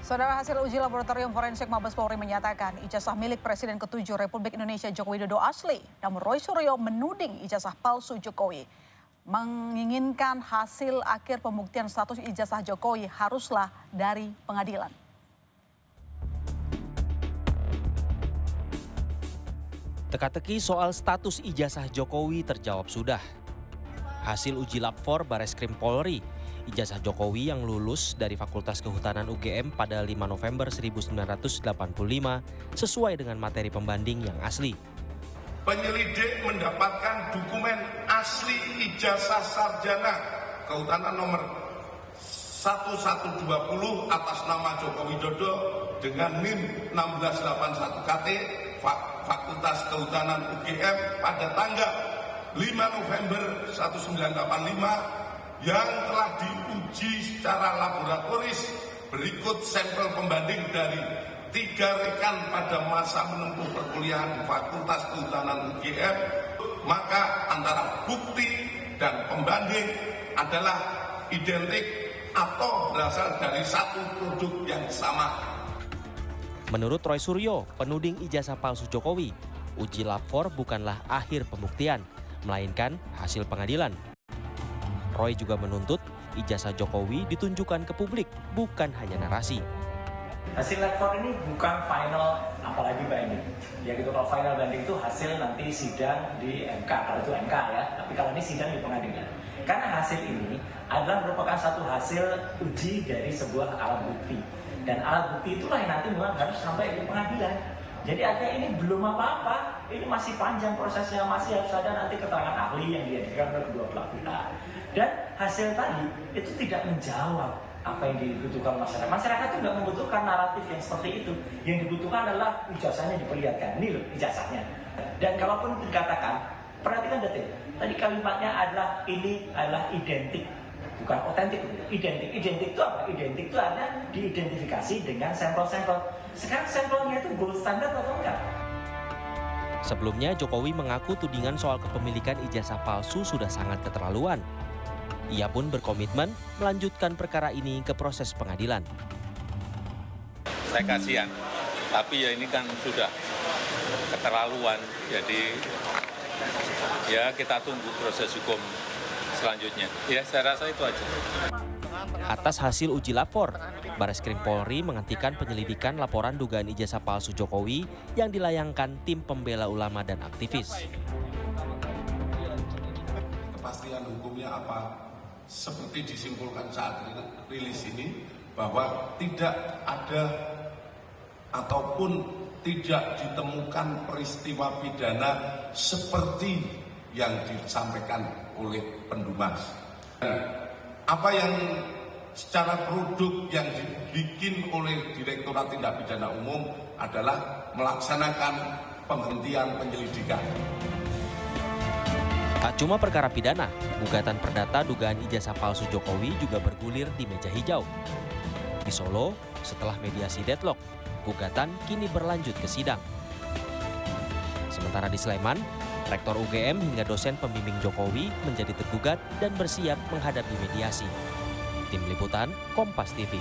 Saudara, hasil uji laboratorium forensik Mabes Polri menyatakan ijazah milik Presiden ke-7 Republik Indonesia Joko Widodo asli. Namun Roy Suryo menuding ijazah palsu Jokowi. Menginginkan hasil akhir pembuktian status ijazah Jokowi haruslah dari pengadilan. Teka-teki soal status ijazah Jokowi terjawab sudah. Hasil uji lab 4 Bareskrim Polri, ijazah Jokowi yang lulus dari Fakultas Kehutanan UGM pada 5 November 1985 sesuai dengan materi pembanding yang asli. Penyelidik mendapatkan dokumen asli ijazah sarjana Kehutanan nomor 1120 atas nama Joko Widodo dengan NIM 1681 KT Fakultas Kehutanan UGM pada tanggal 5 November 1985 yang telah diuji secara laboratoris. Berikut sampel pembanding dari 3 rekan pada masa menempuh perkuliahan di Fakultas Kehutanan UGM, maka antara bukti dan pembanding adalah identik atau berasal dari satu produk yang sama. Menurut Roy Suryo, penuding ijazah palsu Jokowi, uji lab 4 bukanlah akhir pembuktian, melainkan hasil pengadilan. Roy juga menuntut ijazah Jokowi ditunjukkan ke publik, bukan hanya narasi. Hasil lab 4 ini bukan final, apalagi banding. Ya gitu, kalau final banding itu hasil nanti sidang di MK, kalau itu MK ya. Tapi kalau ini sidang di pengadilan. Karena hasil ini adalah merupakan satu hasil uji dari sebuah alat bukti. Dan alat bukti itulah yang nanti memang harus sampai ke pengadilan. Jadi artinya ini belum apa-apa, ini masih panjang prosesnya, masih harus ada nanti keterangan ahli yang dihadirkan oleh kedua belah pihak. Dan hasil tadi itu tidak menjawab apa yang dibutuhkan masyarakat. Masyarakat itu nggak membutuhkan naratif yang seperti itu. Yang dibutuhkan adalah ijazahnya diperlihatkan. Ini loh ijazahnya. Dan kalaupun dikatakan, perhatikan detil. Tadi kalimatnya adalah ini adalah identik, bukan otentik. Identik itu apa? Identik itu artinya diidentifikasi dengan sampel-sampel. Sekarang sampelnya itu gold standard atau enggak? Sebelumnya Jokowi mengaku tudingan soal kepemilikan ijazah palsu sudah sangat keterlaluan. Ia pun berkomitmen melanjutkan perkara ini ke proses pengadilan. Saya kasihan, tapi ya ini kan sudah keterlaluan. Jadi ya kita tunggu proses hukum selanjutnya. Ya saya rasa itu aja. Atas hasil uji lapor, Bareskrim Polri menghentikan penyelidikan laporan dugaan ijazah palsu Jokowi yang dilayangkan tim pembela ulama dan aktivis. Kepastian hukumnya apa? Seperti disimpulkan saat rilis ini, bahwa tidak ada ataupun tidak ditemukan peristiwa pidana seperti yang disampaikan oleh pendumas. Apa yang secara produk yang dibikin oleh Direktorat Tindak Pidana Umum adalah melaksanakan penghentian penyelidikan. Tak cuma perkara pidana, gugatan perdata dugaan ijazah palsu Jokowi juga bergulir di meja hijau. Di Solo, setelah mediasi deadlock, gugatan kini berlanjut ke sidang. Sementara di Sleman, Rektor UGM hingga dosen pembimbing Jokowi menjadi tergugat dan bersiap menghadapi mediasi. Tim Liputan, Kompas TV.